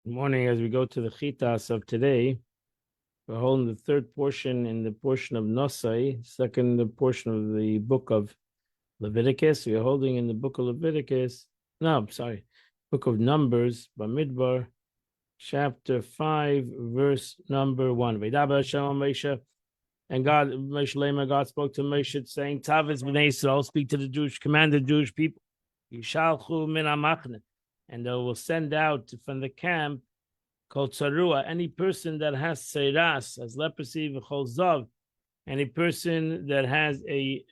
Good morning. As we go to the Chitas of today, we're holding the third portion in the portion of Nosai, second portion of the book of Leviticus. We're holding in the book of Leviticus. No, I'm sorry, book of Numbers, Bamidbar, chapter 5, verse number 1. And God, God spoke to Moshe, saying, Tavis b'nei Yisrael, speak to the Jewish, command the Jewish people, Yishalchu min hamachne, and they will send out from the camp called Tzarua, any person that has seiras, has leprosy, v'chol zav, any person that has a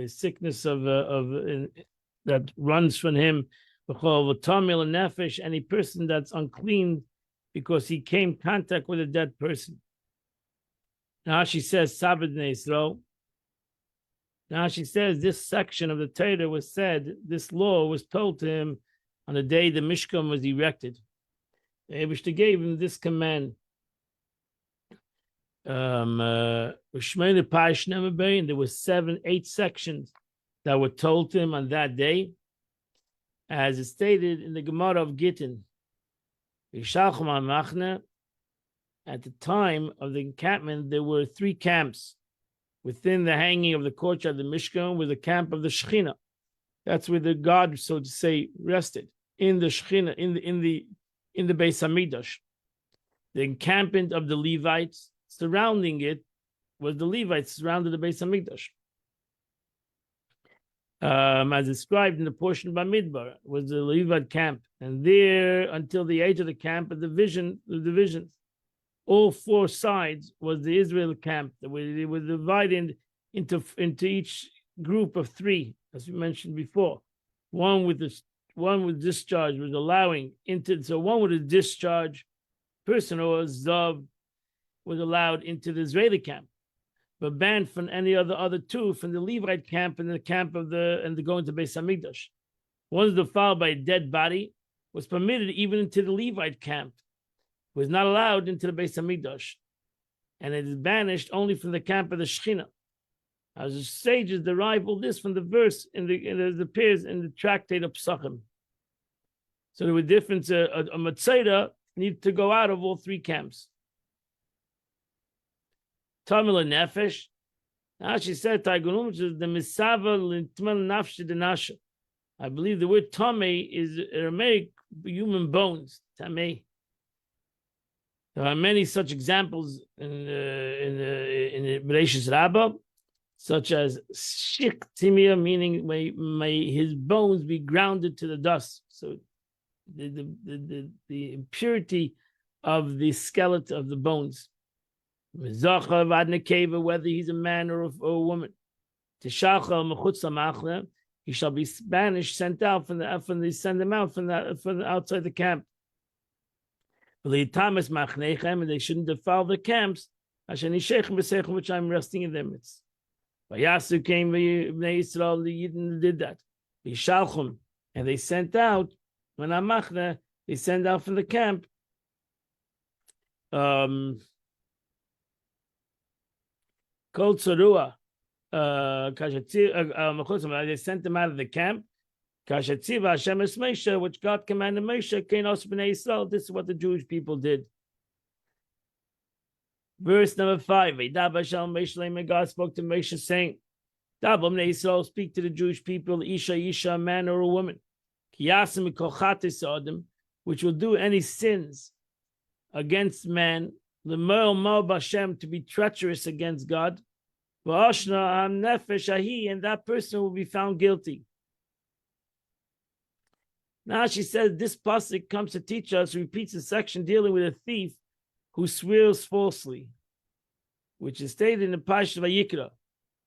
sickness of that runs from him, v'chol v'tamil nefesh, any person that's unclean because he came in contact with a dead person. Now she says, Sabbath Yisrael. Now she says this section of the Torah was said, this law was told to him on the day the Mishkan was erected. The Eibishter gave him this command. There were 8 sections that were told to him on that day, as is stated in the Gemara of Gittin. At the time of the encampment, there were 3 camps. Within the hanging of the courtyard of the Mishkan was the camp of the Shechina. That's where the God, so to say, rested in the Shechina, in the Beis Hamikdash. The encampment of the Levites surrounding it was the Levites surrounded the Beis Hamikdash. As described in the portion of Bamidbar, was the Levite camp, and there until the age of the camp, the divisions. All 4 sides was the Israel camp. They were divided into each group of 3, as we mentioned before. One with discharge was allowing into, so one with a discharge person or zav was allowed into the Israeli camp, but banned from any other 2 from the Levite camp and the camp of the going to Beis Hamikdash. One defiled by a dead body was permitted even into the Levite camp, was not allowed into the Beis Hamikdash, and it is banished only from the camp of the Shechina. As the sages derive all this from the verse it appears in the tractate of Psachim. So there were different. A Matzera needed to go out of all 3 camps. Tamil nefesh. Now she said, which is the misava l'tman nafshi denasha. I believe the word tamei is Aramaic human bones. Tamei. There are many such examples in the Bereshis Rabbah, such as shik timia, meaning may his bones be grounded to the dust. So the impurity of the skeleton of the bones. Whether he's a man or a woman. He shall be banished, sent out from send him out from outside the camp. And they shouldn't defile the camps, which I'm resting in their midst. Vayasu came, Israel, the Yidden did that. And they sent out, when Amachne, they sent out from the camp. Kol Tzarua, they sent them out of the camp. Kashatziva Hashem es Moshe, which God commanded Moshe, Keinos b'nei Yisrael. This is what the Jewish people did. Verse number 5. God spoke to Moshe, saying, Dabam b'nei Yisrael, speak to the Jewish people, Isha, a man or a woman, Kiyasim kochatis adam, which will do any sins against man, l'moel mo b'Hashem, to be treacherous against God, v'oshna am nefesh ahi, and that person will be found guilty. Now she says this pasuk comes to teach us, repeats a section dealing with a thief who swears falsely, which is stated in the Parsha Vayikra,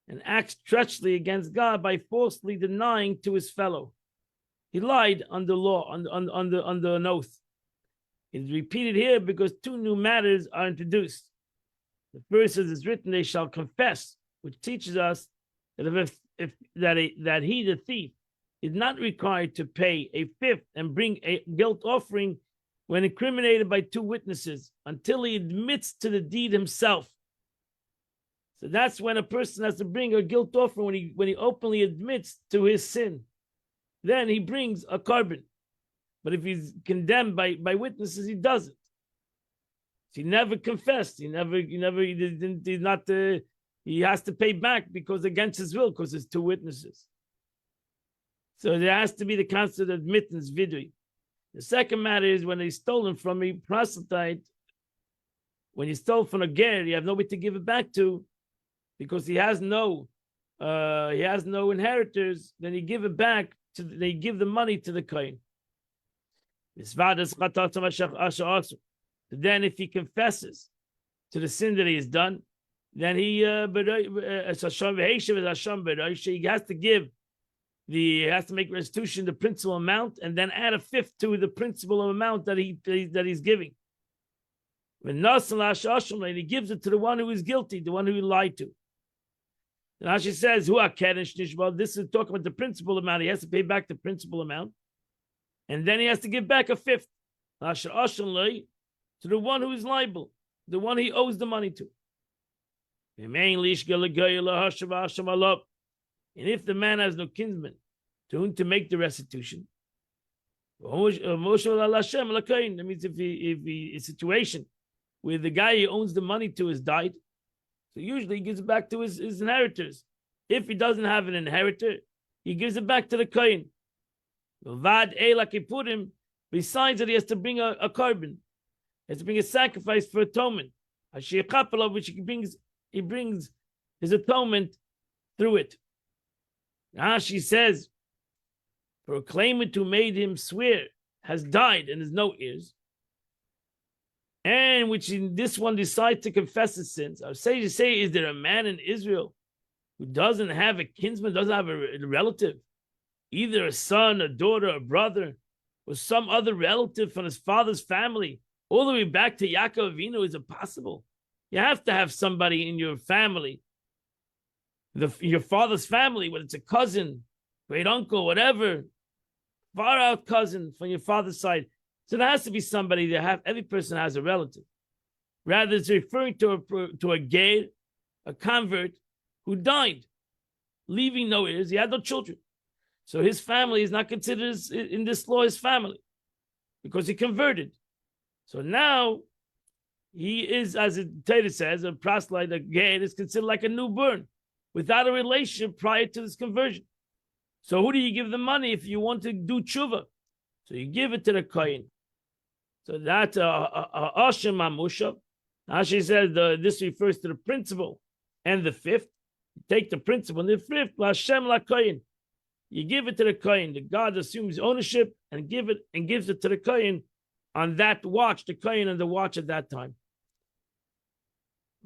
and acts treacherously against God by falsely denying to his fellow. He lied under law, under an oath. It is repeated here because 2 new matters are introduced. The first is it's written, they shall confess, which teaches us that that he, the thief, is not required to pay a fifth and bring a guilt offering when incriminated by 2 witnesses until he admits to the deed himself. So that's when a person has to bring a guilt offering when he openly admits to his sin. Then he brings a carbon. But if he's condemned by witnesses, he doesn't. He never confessed. He didn't. He's not. He has to pay back because against his will, because there's two witnesses. So there has to be the constant admittance, vidui. The second matter is when he's stolen from a proselyte. When you stole from a ger, you have nobody to give it back to, because he has no inheritors. Then you give it back to. They give the money to the kohen. Then, if he confesses to the sin that he has done, then he has to make restitution the principal amount, and then add a fifth to the principal amount that he's giving. And he gives it to the one who is guilty, the one who he lied to. And Rashi says, this is talking about the principal amount. He has to pay back the principal amount, and then he has to give back a fifth to the one who is liable, the one he owes the money to. And if the man has no kinsman to whom to make the restitution, that means if he a situation where the guy he owns the money to has died, so usually he gives it back to his inheritors. If he doesn't have an inheritor, he gives it back to the kohen. Besides that, he has to bring a carbon. He has to bring a sacrifice for atonement. Which he brings his atonement through it. She says, for a claimant who made him swear has died and has no heirs, and which in this one decides to confess his sins. I would say, is there a man in Israel who doesn't have a kinsman, doesn't have a relative, either a son, a daughter, a brother, or some other relative from his father's family, all the way back to Yaakov Avinu? Is it possible? You have to have somebody in your family, your father's family, whether it's a cousin, great uncle, whatever, far out cousin from your father's side. So there has to be somebody that every person has a relative. Rather, it's referring to a ger, a convert who died, leaving no heirs. He had no children. So his family is not considered in this law his family because he converted. So now he is, as the Torah says, a proselyte, a ger is considered like a newborn without a relationship prior to this conversion. So who do you give the money if you want to do tshuva? So you give it to the kohen. So that's Ashem Amusha. Rashi says this refers to the principal and the fifth. You take the principal and the fifth, Hashem la kohen. You give it to the kohen. The God assumes ownership and gives it to the kohen on that watch, the kohen on the watch at that time.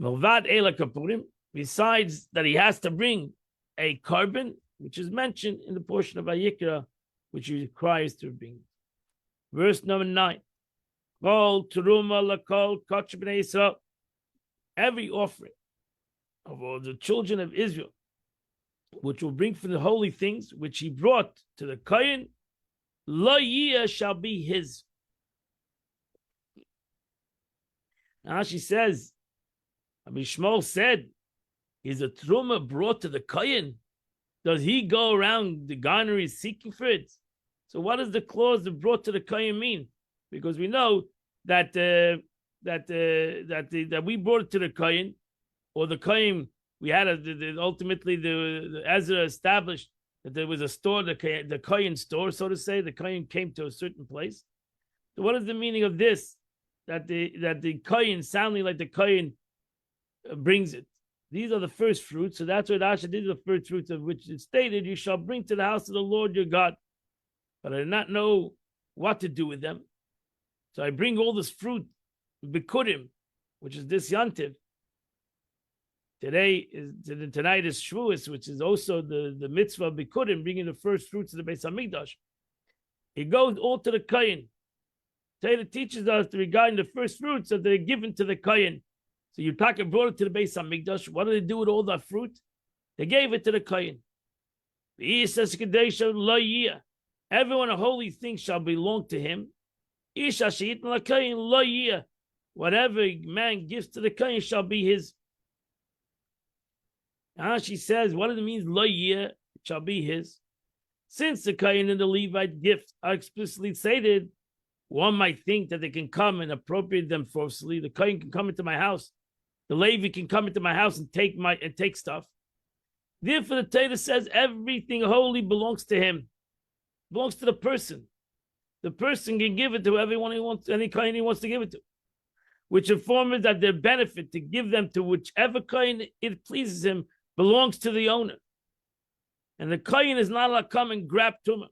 Milvad Ela Kapurim, besides that he has to bring a carbon, which is mentioned in the portion of Vayikra, which he requires to bring. Verse number 9. Kol teruma lakol kach b'nei Yisrael. Every offering of all the children of Israel, which will bring from the holy things, which he brought to the kohen, lo yiyah shall be his. Now she says, Rabbi Shmuel said, is a truma brought to the kohen? Does he go around the garnery seeking for it? So what does the clause that brought to the kohen mean? Because we know that that we brought it to the kohen, or the kohen, we had ultimately the Ezra established that there was a store, the kohen store, so to say. The kohen came to a certain place. So what is the meaning of this? That the kohen, sounding like the kohen, brings it. These are the first fruits. So that's what Asher did, the first fruits of which it stated, you shall bring to the house of the Lord your God. But I did not know what to do with them. So I bring all this fruit, bikurim, which is this yantiv. Tonight is Shavuos, which is also the mitzvah of bikurim, bringing the first fruits of the Beis Hamikdash. It goes all to the kohen. Torah teaches us regarding the first fruits that they're given to the kohen. So you brought it to the Beis Hamikdash. What did they do with all that fruit? They gave it to the kohen. Everyone a holy thing shall belong to him. Whatever man gives to the kohen shall be his. Now she says, what does it mean? Lo yiyah, it shall be his. Since the Kohen and the Levite gifts are explicitly stated, one might think that they can come and appropriate them forcefully. The Kohen can come into my house. The Levi can come into my house and take stuff. Therefore, the Torah says everything holy belongs to him, belongs to the person. The person can give it to everyone he wants, any Kohen he wants to give it to, which informs that their benefit to give them to whichever Kohen it pleases him belongs to the owner. And the Kohen is not allowed to come and grab Tumah.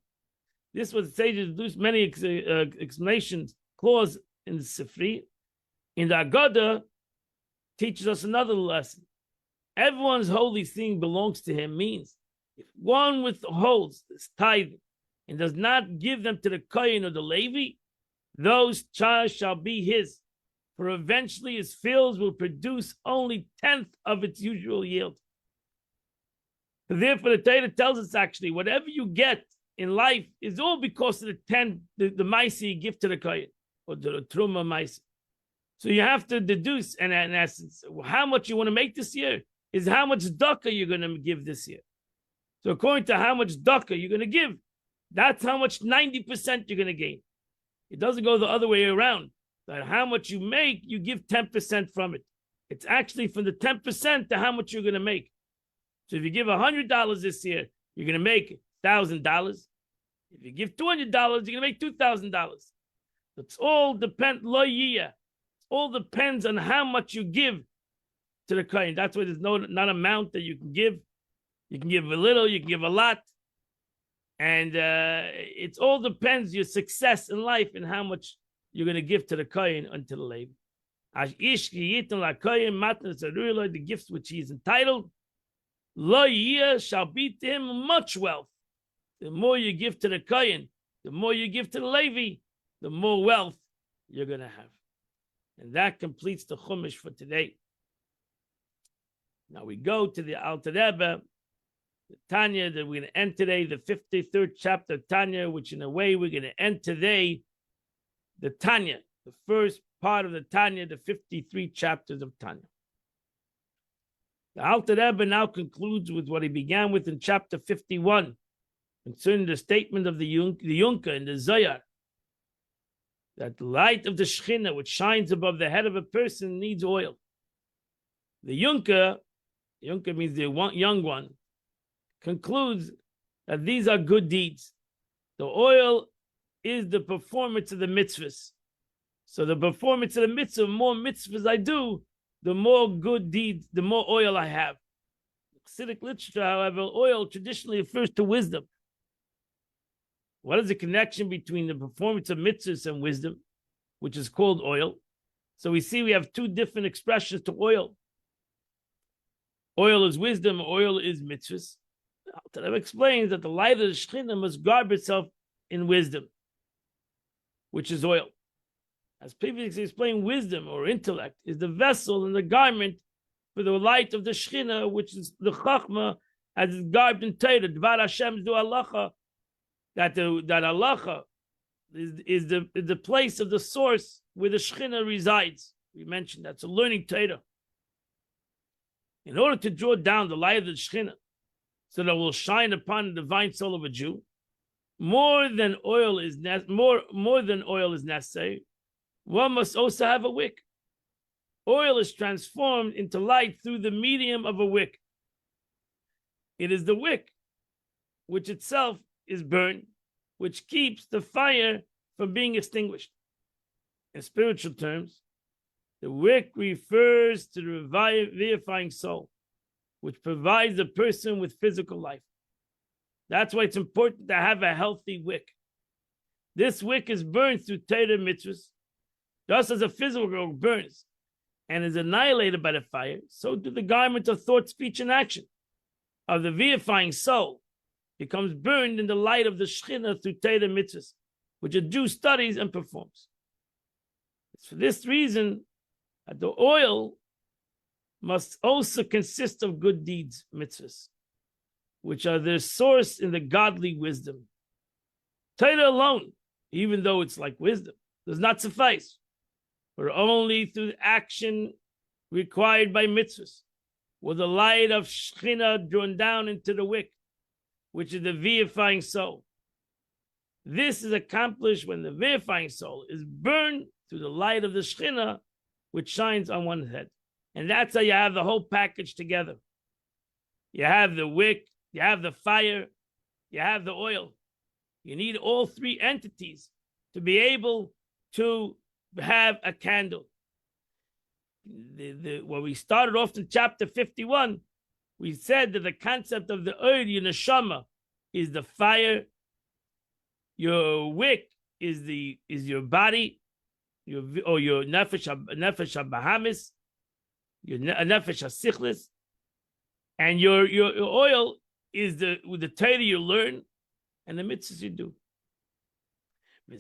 This was the sages introduced many explanations, clause in the Sifri. In the Agada, teaches us another lesson. Everyone's holy thing belongs to him means if one withholds this tithing and does not give them to the Kohen or the Levi, those child shall be his, for eventually his fields will produce only 1/10 of its usual yield. Therefore, the Torah tells us actually, whatever you get in life is all because of the maisi you give to the Kohen or the Truma maisi. So you have to deduce, and in essence, how much you want to make this year is how much daka you're going to give this year. So according to how much daka you're going to give, that's how much 90% you're going to gain. It doesn't go the other way around. That how much you make, you give 10% from it. It's actually from the 10% to how much you're going to make. So if you give $100 this year, you're going to make $1,000. If you give $200, you're going to make $2,000. It's all depend lo yiyah. All depends on how much you give to the Kohen. That's why there's not amount that you can give. You can give a little, you can give a lot. And it all depends your success in life and how much you're going to give to the Kohen and to the Levi. The gifts which he is entitled, lo yiyah shall be to him much wealth. The more you give to the Kohen, the more you give to the Levi, the more wealth you're going to have. And that completes the Chumash for today. Now we go to the Alter Rebbe, the Tanya, that we're going to end today, the 53rd chapter of Tanya, which in a way we're going to end today, the Tanya, the first part of the Tanya, the 53 chapters of Tanya. The Alter Rebbe now concludes with what he began with in chapter 51, concerning the statement of the Yunka in the Zohar, that the light of the Shekhinah, which shines above the head of a person, needs oil. The Yunka means the young one, concludes that these are good deeds. The oil is the performance of the mitzvahs. So the performance of the mitzvah, the more mitzvahs I do, the more good deeds, the more oil I have. Chassidic literature, however, oil traditionally refers to wisdom. What is the connection between the performance of mitzvahs and wisdom, which is called oil? So we see we have two different expressions to oil. Oil is wisdom, oil is mitzvahs. That explains that the light of the Shekhinah must garb itself in wisdom, which is oil. As previously explained, wisdom or intellect is the vessel and the garment for the light of the Shekhinah, which is the Chachma, as is garbed in Torah. Dvar Hashem du halacha, that halacha is the place of the source where the Shekhinah resides. We mentioned that's a learning Torah. In order to draw down the light of the Shekhinah, so that it will shine upon the divine soul of a Jew, more than oil is necessary. One must also have a wick. Oil is transformed into light through the medium of a wick. It is the wick, which itself is burned, which keeps the fire from being extinguished. In spiritual terms, the wick refers to the vivifying soul, which provides the person with physical life. That's why it's important to have a healthy wick. This wick is burned through Torah mitzvahs. Just as a physical burns and is annihilated by the fire, so do the garment of thought, speech, and action of the vivifying soul becomes burned in the light of the Shekhinah through Torah mitzvahs, which a Jew studies and performs. It's for this reason that the oil must also consist of good deeds, mitzvahs, which are their source in the godly wisdom. Torah alone, even though it's like wisdom, does not suffice, for only through action required by mitzvahs will the light of Shekhinah drawn down into the wick, which is the vivifying soul. This is accomplished when the vivifying soul is burned through the light of the Shekhinah, which shines on one head. And that's how you have the whole package together. You have the wick, you have the fire, you have the oil. You need all three entities to be able to have a candle. When we started off in chapter 51, we said that the concept of the oil, your neshama, is the fire. Your wick is your body, your nefesh habahamis, your nefesh hasichlis, and your oil is the Torah you learn and the mitzvahs you do. And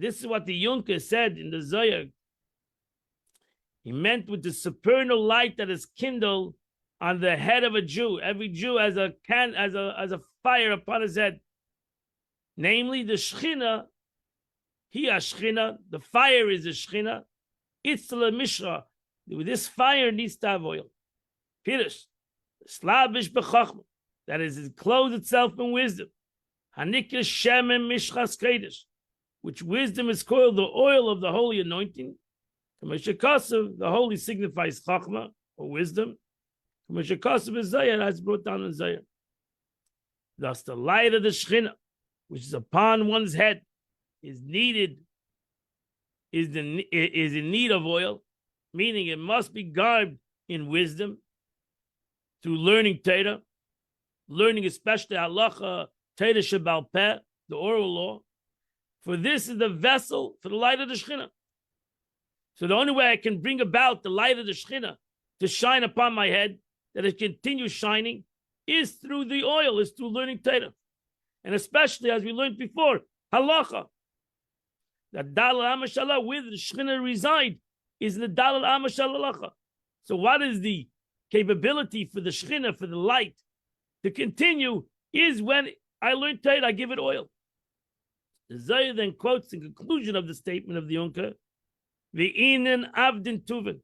this is what the Yunker said in the Zohar. He meant with the supernal light that is kindled on the head of a Jew. Every Jew has a fire upon his head. Namely, the Shekhinah, the fire is the Shekhinah. It's the Mishra. This fire needs to have oil. Pirush, slavish b'chachma, that is, it clothes itself in wisdom. Hanikah shemen mishchas kodesh, which wisdom is called the oil of the holy anointing. The holy signifies chachma or wisdom. Is Zayar, as brought down in Zayar. Thus, the light of the Shekhinah, which is upon one's head, is in need of oil, meaning it must be garbed in wisdom through learning Torah, learning especially halacha, Torah shebal peh, the oral law. For this is the vessel for the light of the Shekhinah. So the only way I can bring about the light of the Shekhinah to shine upon my head, that it continues shining, is through the oil, is through learning Torah. And especially, as we learned before, halacha. That Dalal Amashallah, where the Shekhinah reside, is in the Dalal Amashallah halacha. So what is the capability for the Shekhinah, for the light, to continue, is when I learn Torah, I give it oil. The Zohar then quotes in conclusion of the statement of the Yunker, V'inen avdin tuvin.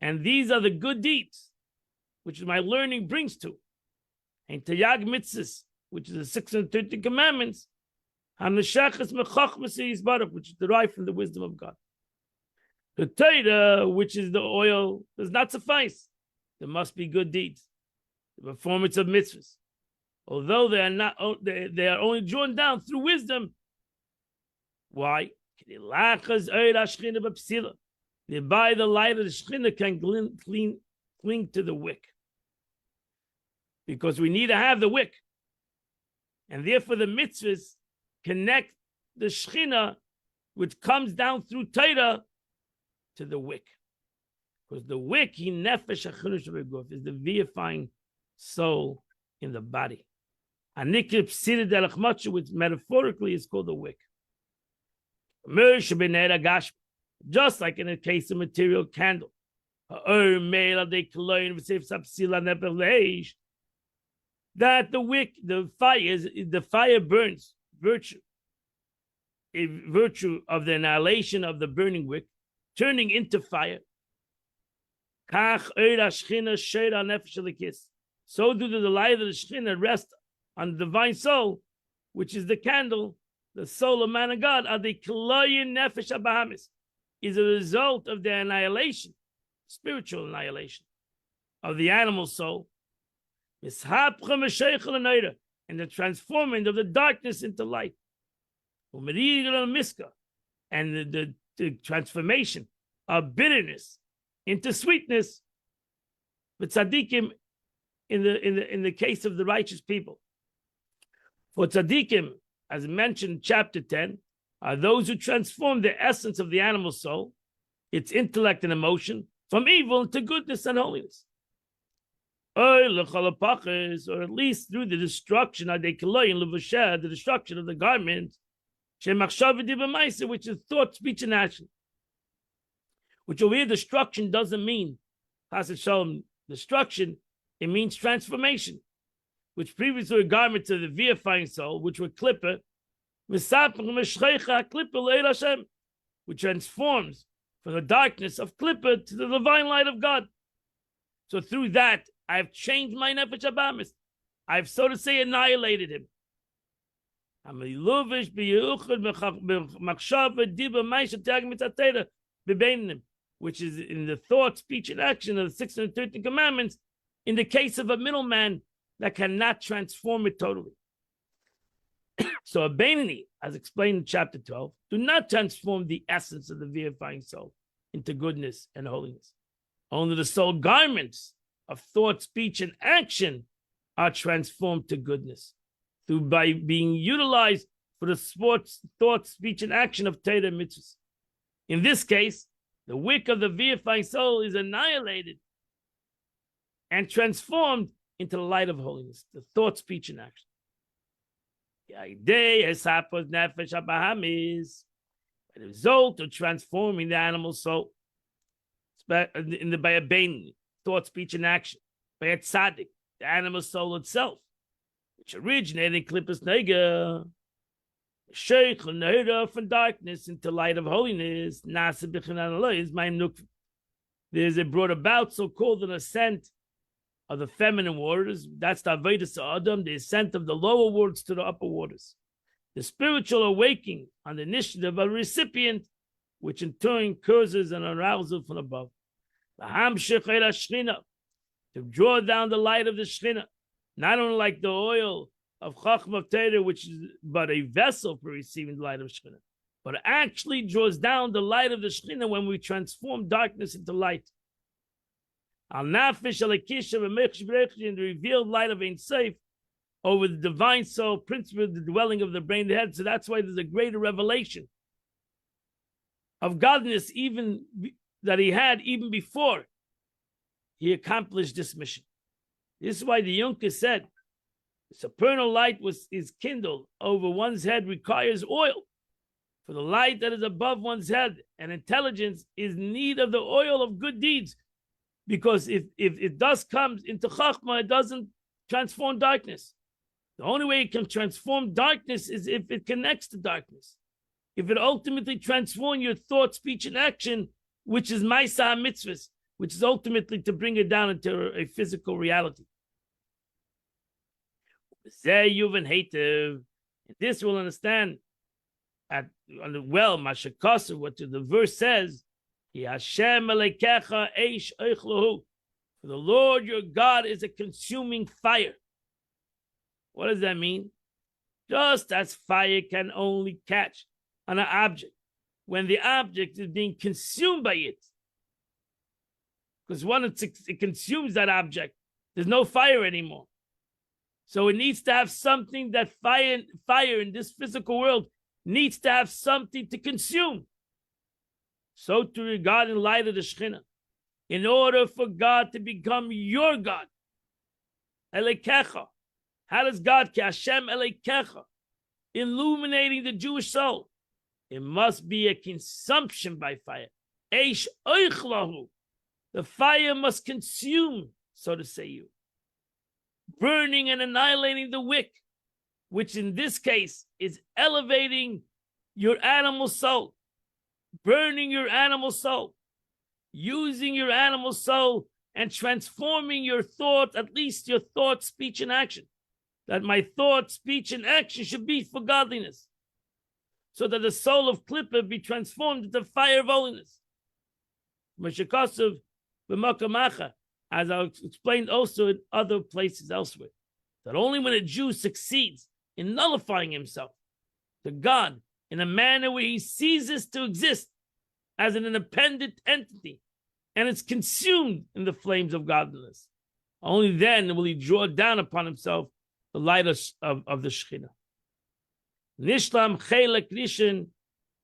And these are the good deeds which my learning brings to. And Tayag mitzvahs, which is the 630 commandments, which is derived from the wisdom of God. The Torah, which is the oil, does not suffice. There must be good deeds, the performance of mitzvahs. Although they are not, they are only drawn down through wisdom. Why? By the light of the Shekhinah can cling to the wick. Because we need to have the wick. And therefore the mitzvahs connect the Shekhinah, which comes down through Torah, to the wick. Because the wick, is the vivifying soul in the body. Which metaphorically is called the wick. Just like in the case of material candle. That the wick, the fire burns virtue. A virtue of the annihilation of the burning wick, turning into fire. So do the light of the Shekhinah rest on the divine soul, which is the candle, the soul of man and God, is a result of the annihilation, spiritual annihilation of the animal soul, and the transforming of the darkness into light, and the transformation of bitterness into sweetness, but tzaddikim in the case of the righteous people. For tzaddikim, as mentioned in chapter 10, are those who transform the essence of the animal soul, its intellect and emotion, from evil to goodness and holiness. Or at least through the destruction, the destruction of the garment, which is thought, speech, and action. Which over here, destruction doesn't mean destruction, it means transformation. Which previously were garments of the vivifying soul, which were klippa, which transforms from the darkness of klippa to the divine light of God. So through that, I've changed my nefesh abamis. I've, so to say, annihilated him. Which is in the thought, speech, and action of the 613 commandments, in the case of a middleman that cannot transform it totally. So a Beinoni, as explained in chapter 12, do not transform the essence of the vivifying soul into goodness and holiness. Only the soul garments of thought, speech, and action are transformed to goodness by being utilized for the thought, speech, and action of Torah and mitzvahs. In this case, the wick of the vivifying soul is annihilated and transformed into the light of holiness, the thought, speech, and action. The result of transforming the animal soul by a Beinoni, thought, speech, and action, by a tzaddik, the animal soul itself, which originated in Klippas Nega, Sheikh Nehira from darkness into light of holiness. There's a brought about so-called an ascent of the feminine waters. That's the Avodas Adam, the ascent of the lower waters to the upper waters. The spiritual awakening on the initiative of a recipient, which in turn causes an arousal from above. To draw down the light of the Shekhinah, not only like the oil of Chachma of Torah, which is but a vessel for receiving the light of Shekhinah, but actually draws down the light of the Shekhinah when we transform darkness into light. Al Nafish Alekisha in the revealed light of Ein Sof over the divine soul, principle of the dwelling of the brain, the head. So that's why there's a greater revelation of godliness, even that he had even before he accomplished this mission. This is why the Yunker said, the supernal light is kindled over one's head requires oil. For the light that is above one's head and intelligence is in need of the oil of good deeds. Because if dust comes into Chachma, it doesn't transform darkness. The only way it can transform darkness is if it connects to darkness. If it ultimately transforms your thought, speech, and action, which is Maisa HaMitzvahs, which is ultimately to bring it down into a physical reality. This will understand Mashakasa, what the verse says, for the Lord your God is a consuming fire. What does that mean? Just as fire can only catch on an object when the object is being consumed by it. Because once it consumes that object, there's no fire anymore. So it needs to have something that fire in this physical world needs to have something to consume. So to regard in light of the Shekhinah, in order for God to become your God, Elekecha. How does God, Ki Hashem Elekecha, illuminating the Jewish soul? It must be a consumption by fire. Eish oichlahu. The fire must consume, so to say, you. Burning and annihilating the wick, which in this case is elevating your animal soul. Burning your animal soul. Using your animal soul and transforming your thought, at least your thought, speech, and action. That my thought, speech, and action should be for godliness. So that the soul of Klippa be transformed into fire of holiness. Meshakosov b'makamacha, as I explained also in other places elsewhere, that only when a Jew succeeds in nullifying himself to God in a manner where he ceases to exist as an independent entity and is consumed in the flames of godliness, only then will he draw down upon himself the light of the Shekhinah. Nishlam Chelek Rishon,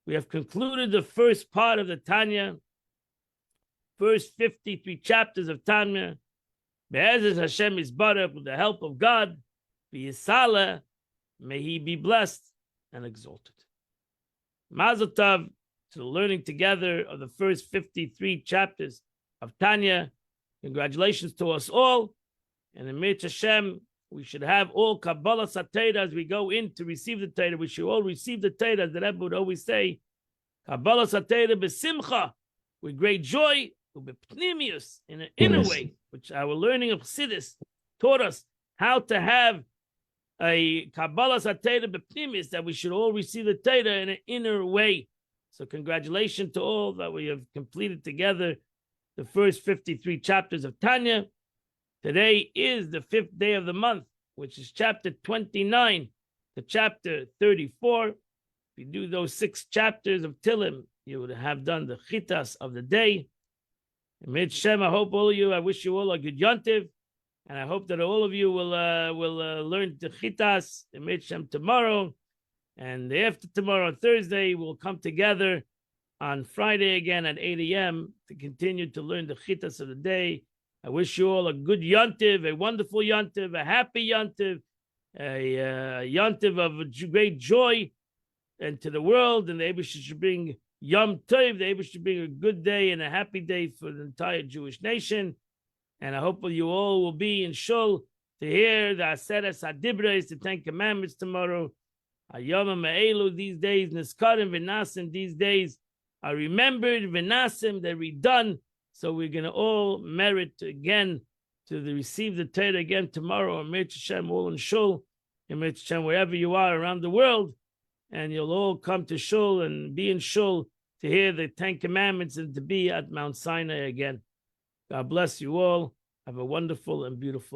we have concluded the first part of the Tanya, first 53 chapters of Tanya. Be'ezes Hashem Yisbarach, with the help of God, B'Yisala, may he be blessed and exalted. Mazel Tov to the learning together of the first 53 chapters of Tanya. Congratulations to us all. And in Mir Hashem, we should have all Kabbalah Satayra as we go in to receive the Torah. We should all receive the Torah, as the Rebbe would always say, Kabbalah Satayra b'simcha, with great joy, in an inner way, which our learning of Chassidus taught us how to have a Kabbalah Satera B'Pnimis, that we should all receive the Torah in an inner way. So congratulations to all that we have completed together the first 53 chapters of Tanya. Today is the 5th day of the month, which is chapter 29 to chapter 34. If you do those 6 chapters of Tilim, you would have done the Chitas of the day. Amid Shem, I hope all of you, I wish you all a good Yontiv. And I hope that all of you will learn the Chitas, the Mitzvah tomorrow. And after tomorrow, Thursday, we'll come together on Friday again at 8 a.m. to continue to learn the Chitas of the day. I wish you all a good Yontiv, a wonderful Yontiv, a happy Yontiv, a Yontiv of great joy and to the world. And the Eibush should bring Yom Tov, the Eibush should bring a good day and a happy day for the entire Jewish nation. And I hope you all will be in Shul to hear the Aseres HaDibros, the 10 Commandments tomorrow. Hayom Me'elu, these days, Niskarim V'Nasim, these days are remembered, V'Nasim, they're redone. So we're going to all merit again to receive the Torah again tomorrow. Amir Hashem, all in Shul, Amir Hashem, wherever you are around the world. And you'll all come to Shul and be in Shul to hear the 10 Commandments and to be at Mount Sinai again. God bless you all. Have a wonderful and beautiful